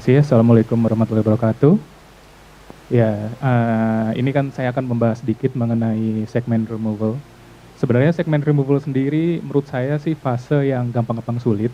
kasih. Assalamualaikum warahmatullahi wabarakatuh. Ya, ini kan saya akan membahas sedikit mengenai segmen removal. Sebenarnya segmen removal sendiri menurut saya sih fase yang gampang-gampang sulit.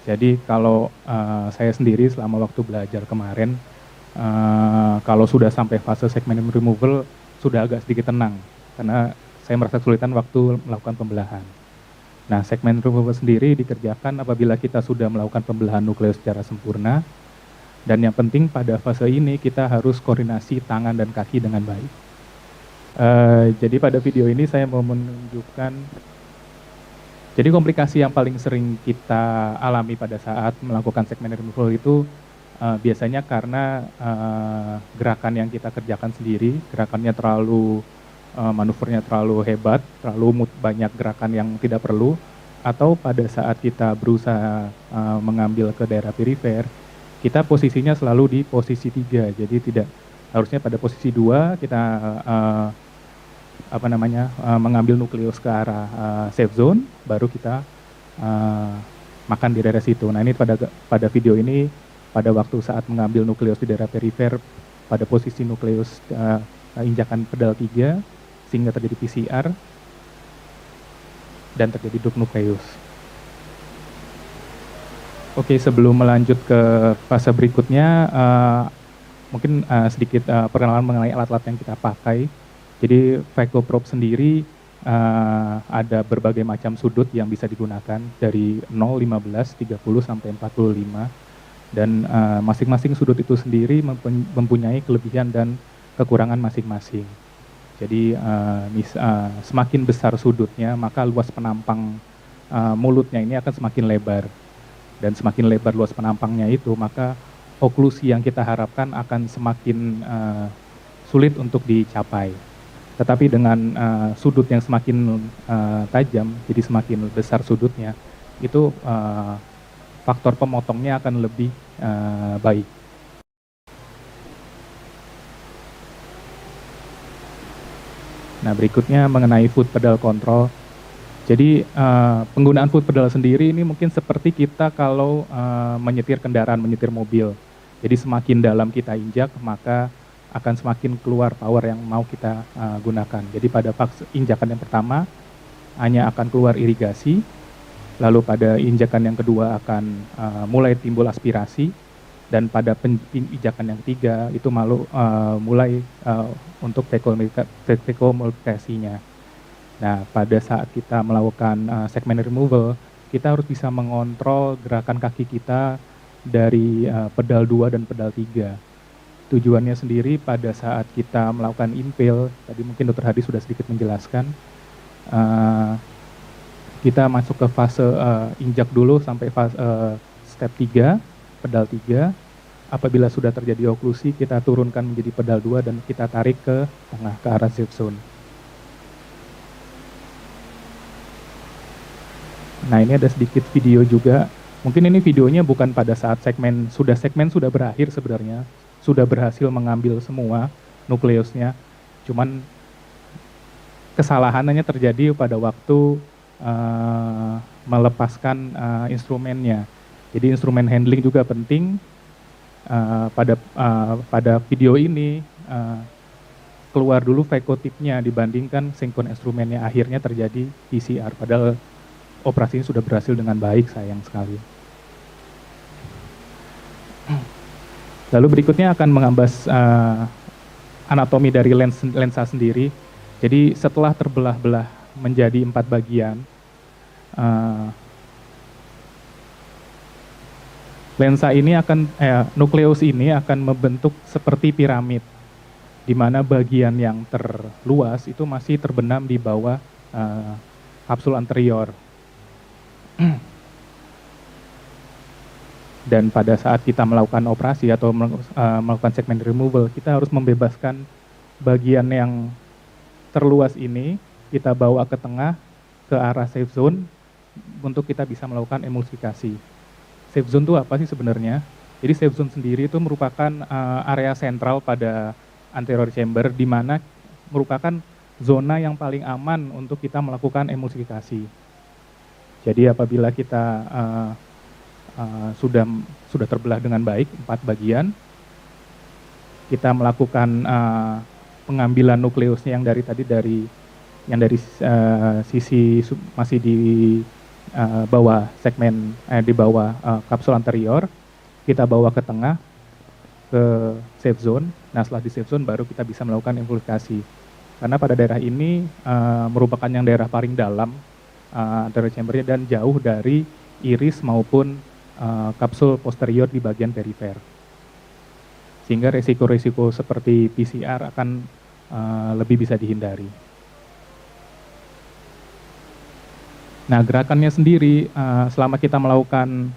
Jadi kalau saya sendiri selama waktu belajar kemarin, kalau sudah sampai fase segmen removal sudah agak sedikit tenang karena saya merasa kesulitan waktu melakukan pembelahan. Nah, segmen removal sendiri dikerjakan apabila kita sudah melakukan pembelahan nukleus secara sempurna. Dan yang penting pada fase ini kita harus koordinasi tangan dan kaki dengan baik. Jadi pada video ini saya mau menunjukkan, jadi komplikasi yang paling sering kita alami pada saat melakukan segmen removal itu biasanya karena gerakan yang kita kerjakan sendiri, gerakannya terlalu, manuvernya terlalu hebat, terlalu banyak gerakan yang tidak perlu, atau pada saat kita berusaha mengambil ke daerah perifer, kita posisinya selalu di posisi 3, jadi tidak harusnya pada posisi 2 kita mengambil nukleus ke arah safe zone, baru kita makan di daerah situ. Nah, ini pada video ini pada waktu saat mengambil nukleus di daerah perifer pada posisi nukleus injakan pedal 3 sehingga terjadi PCR dan terjadi dup nukleus. Oke, sebelum melanjut ke fase berikutnya, mungkin sedikit perkenalan mengenai alat-alat yang kita pakai. Jadi Phaco Probe sendiri ada berbagai macam sudut yang bisa digunakan dari 0, 15, 30, sampai 45. Dan masing-masing sudut itu sendiri mempunyai kelebihan dan kekurangan masing-masing. Jadi semakin besar sudutnya, maka luas penampang mulutnya ini akan semakin lebar. Dan semakin lebar luas penampangnya itu, maka oklusi yang kita harapkan akan semakin sulit untuk dicapai. Tetapi dengan sudut yang semakin tajam, jadi semakin besar sudutnya, itu faktor pemotongnya akan lebih baik. Nah, berikutnya mengenai foot pedal control. Jadi penggunaan foot pedal sendiri ini mungkin seperti kita kalau menyetir kendaraan, menyetir mobil. Jadi semakin dalam kita injak, maka akan semakin keluar power yang mau kita gunakan. Jadi pada injakan yang pertama hanya akan keluar irigasi, lalu pada injakan yang kedua akan mulai timbul aspirasi, dan pada injakan yang ketiga itu mulai untuk vacuum-multiplikasinya. Nah, pada saat kita melakukan segmen removal, kita harus bisa mengontrol gerakan kaki kita dari pedal 2 dan pedal 3. Tujuannya sendiri pada saat kita melakukan impale, tadi mungkin Dr. Hadi sudah sedikit menjelaskan, kita masuk ke fase injak dulu sampai step 3, pedal 3. Apabila sudah terjadi oklusi, kita turunkan menjadi pedal 2 dan kita tarik ke tengah, ke arah safe zone. Nah, ini ada sedikit video juga. Mungkin ini videonya bukan pada saat segmen sudah berakhir sebenarnya. Sudah berhasil mengambil semua nukleusnya. Cuman kesalahannya terjadi pada waktu melepaskan instrumennya. Jadi instrumen handling juga penting. Pada video ini keluar dulu Phaco tipnya dibandingkan sinkron instrumennya. Akhirnya terjadi PCR. Padahal operasi ini sudah berhasil dengan baik, sayang sekali. Lalu berikutnya akan mengambas anatomi dari lensa sendiri. Jadi setelah terbelah-belah menjadi 4 bagian, lensa ini nukleus ini akan membentuk seperti piramid, di mana bagian yang terluas itu masih terbenam di bawah kapsul anterior. Dan pada saat kita melakukan operasi atau melakukan segmen removal, kita harus membebaskan bagian yang terluas ini, kita bawa ke tengah, ke arah safe zone, untuk kita bisa melakukan emulsifikasi. Safe zone itu apa sih sebenarnya? Jadi safe zone sendiri itu merupakan area sentral pada anterior chamber, di mana merupakan zona yang paling aman untuk kita melakukan emulsifikasi. Jadi apabila kita sudah terbelah dengan baik 4 bagian. Kita melakukan pengambilan nukleusnya yang dari tadi dari sisi masih di bawah segmen di bawah kapsul anterior, kita bawa ke tengah ke safe zone. Nah, setelah di safe zone baru kita bisa melakukan emulsifikasi. Karena pada daerah ini merupakan yang daerah paling dalam anterior chambernya dan jauh dari iris maupun kapsul posterior di bagian perifer. Sehingga resiko-resiko seperti PCR akan lebih bisa dihindari. Nah, gerakannya sendiri selama kita melakukan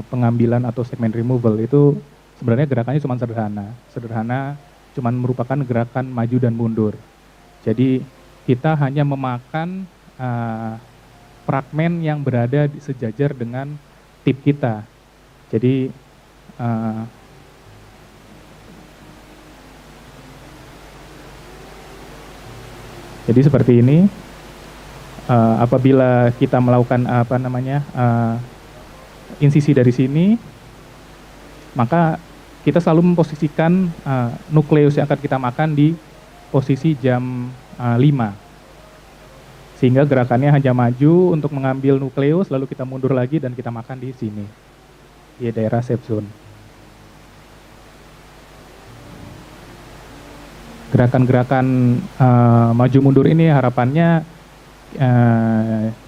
pengambilan atau segmen removal itu sebenarnya gerakannya cuma sederhana, cuma merupakan gerakan maju dan mundur. Jadi kita hanya memakan fragmen yang berada di sejajar dengan tip kita. Jadi seperti ini. Apabila kita melakukan insisi dari sini, maka kita selalu memposisikan nukleus yang akan kita makan di posisi jam 5. Sehingga gerakannya hanya maju untuk mengambil nukleus, lalu kita mundur lagi dan kita makan di sini, di daerah safe zone. Gerakan-gerakan maju mundur ini harapannya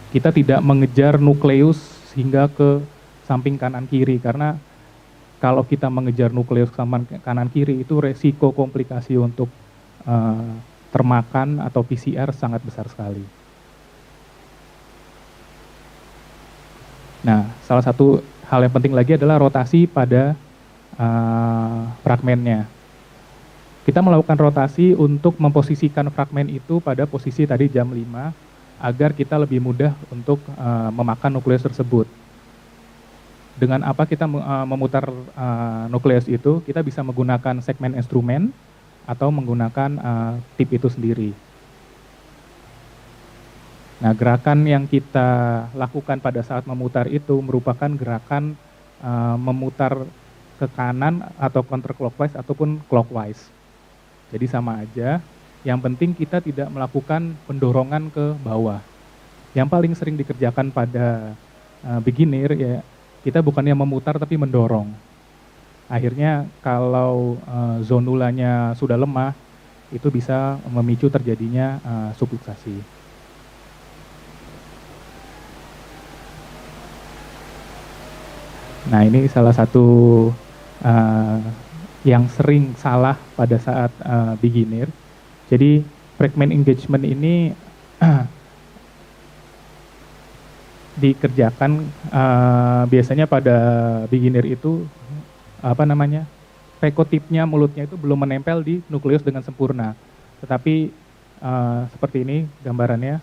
kita tidak mengejar nukleus hingga ke samping kanan kiri, karena kalau kita mengejar nukleus ke kanan kiri itu resiko komplikasi untuk termakan atau PCR sangat besar sekali. Nah, salah satu hal yang penting lagi adalah rotasi pada fragmennya. Kita melakukan rotasi untuk memposisikan fragmen itu pada posisi tadi jam 5 agar kita lebih mudah untuk memakan nukleus tersebut. Dengan apa kita memutar nukleus itu, kita bisa menggunakan segmen instrumen atau menggunakan tip itu sendiri. Nah, gerakan yang kita lakukan pada saat memutar itu merupakan gerakan memutar ke kanan atau counterclockwise ataupun clockwise. Jadi sama aja. Yang penting kita tidak melakukan pendorongan ke bawah. Yang paling sering dikerjakan pada beginner ya kita bukannya memutar tapi mendorong. Akhirnya kalau zonulanya sudah lemah, itu bisa memicu terjadinya subluxasi. Nah, ini salah satu yang sering salah pada saat beginner. Jadi fragment engagement ini dikerjakan biasanya pada beginner itu pekotipnya mulutnya itu belum menempel di nukleus dengan sempurna. Tetapi seperti ini gambarannya,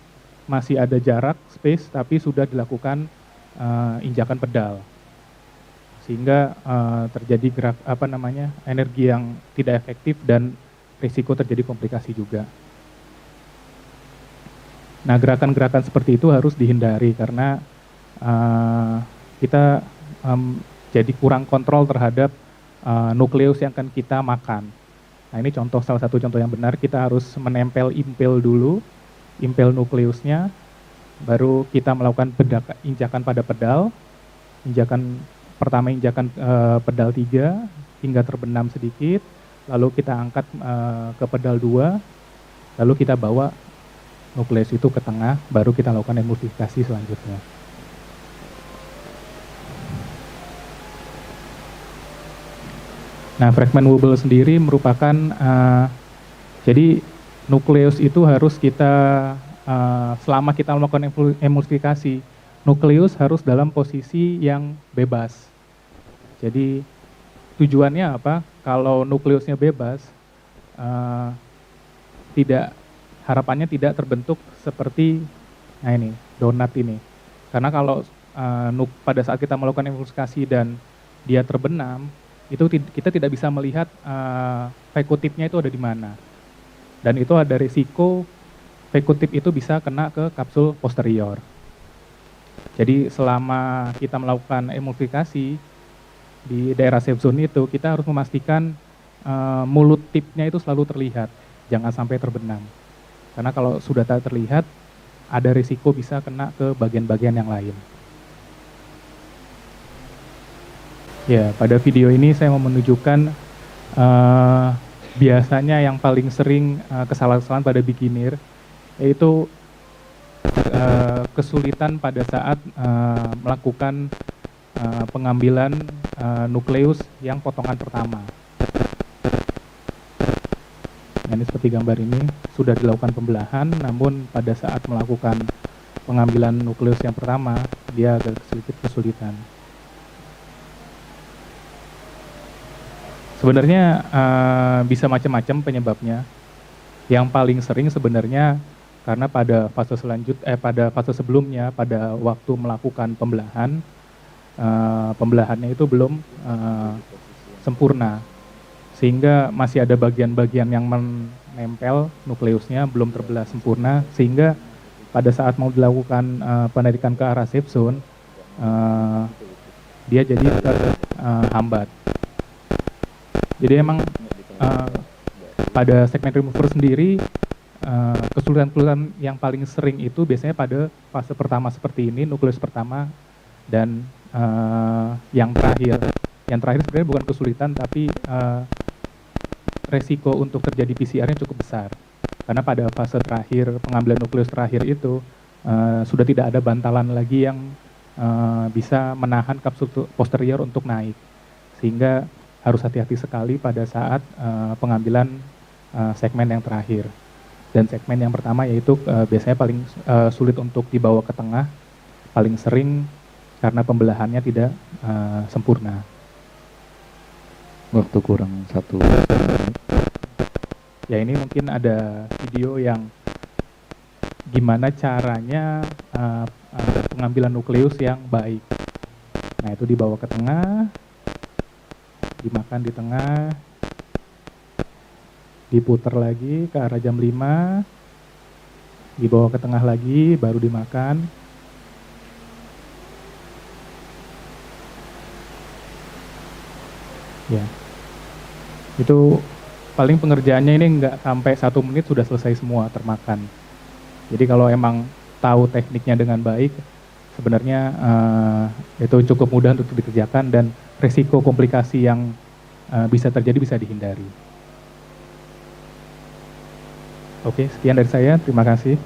masih ada jarak space tapi sudah dilakukan injakan pedal. Sehingga terjadi energi yang tidak efektif dan risiko terjadi komplikasi juga. Nah, gerakan-gerakan seperti itu harus dihindari karena kita jadi kurang kontrol terhadap nukleus yang akan kita makan. Nah, ini salah satu contoh yang benar. Kita harus menempel impel dulu, impel nukleusnya, baru kita melakukan injakan pada pedal. Pertama injakan pedal 3 hingga terbenam sedikit, lalu kita angkat ke pedal 2, lalu kita bawa nukleus itu ke tengah, baru kita lakukan emulsifikasi selanjutnya. Nah, fragment wobble sendiri merupakan, jadi nukleus itu harus kita, selama kita melakukan emulsifikasi, nukleus harus dalam posisi yang bebas. Jadi tujuannya apa? Kalau nukleusnya bebas, harapannya tidak terbentuk seperti, nah ini, donat ini. Karena kalau pada saat kita melakukan emulsifikasi dan dia terbenam, itu kita tidak bisa melihat vekotipnya itu ada di mana. Dan itu ada risiko vekotip itu bisa kena ke kapsul posterior. Jadi selama kita melakukan emulsifikasi di daerah safe zone itu, kita harus memastikan mulut tipnya itu selalu terlihat, jangan sampai terbenam. Karena kalau sudah tak terlihat, ada risiko bisa kena ke bagian-bagian yang lain. Ya, pada video ini saya mau menunjukkan biasanya yang paling sering kesalahan-kesalahan pada beginner, yaitu kesulitan pada saat melakukan pengambilan nukleus yang potongan pertama. Nah, ini seperti gambar ini, sudah dilakukan pembelahan, namun pada saat melakukan pengambilan nukleus yang pertama, dia agak sedikit kesulitan. Sebenarnya bisa macam-macam penyebabnya. Yang paling sering sebenarnya karena pada fase sebelumnya, pada waktu melakukan pembelahan, pembelahannya itu belum sempurna, sehingga masih ada bagian-bagian yang menempel nukleusnya belum terbelah sempurna, sehingga pada saat mau dilakukan penarikan ke arah safe zone, dia jadi terhambat. Jadi emang pada segmen remover sendiri, kesulitan-kesulitan yang paling sering itu biasanya pada fase pertama seperti ini, nukleus pertama, dan yang terakhir. Yang terakhir sebenarnya bukan kesulitan, tapi resiko untuk terjadi PCR-nya cukup besar. Karena pada fase terakhir, pengambilan nukleus terakhir itu, sudah tidak ada bantalan lagi yang bisa menahan kapsul posterior untuk naik. Sehingga harus hati-hati sekali pada saat pengambilan segmen yang terakhir. Dan segmen yang pertama yaitu biasanya paling sulit untuk dibawa ke tengah, paling sering karena pembelahannya tidak sempurna. Waktu kurang 1 menit. Ya, ini mungkin ada video yang gimana caranya pengambilan nukleus yang baik. Nah, itu dibawa ke tengah, dimakan di tengah, diputar lagi ke arah jam 5, dibawa ke tengah lagi, baru dimakan. Ya, itu paling pengerjaannya ini nggak sampai 1 menit sudah selesai semua termakan. Jadi kalau emang tahu tekniknya dengan baik, sebenarnya itu cukup mudah untuk dikerjakan dan resiko komplikasi yang bisa terjadi bisa dihindari. Oke, sekian dari saya. Terima kasih.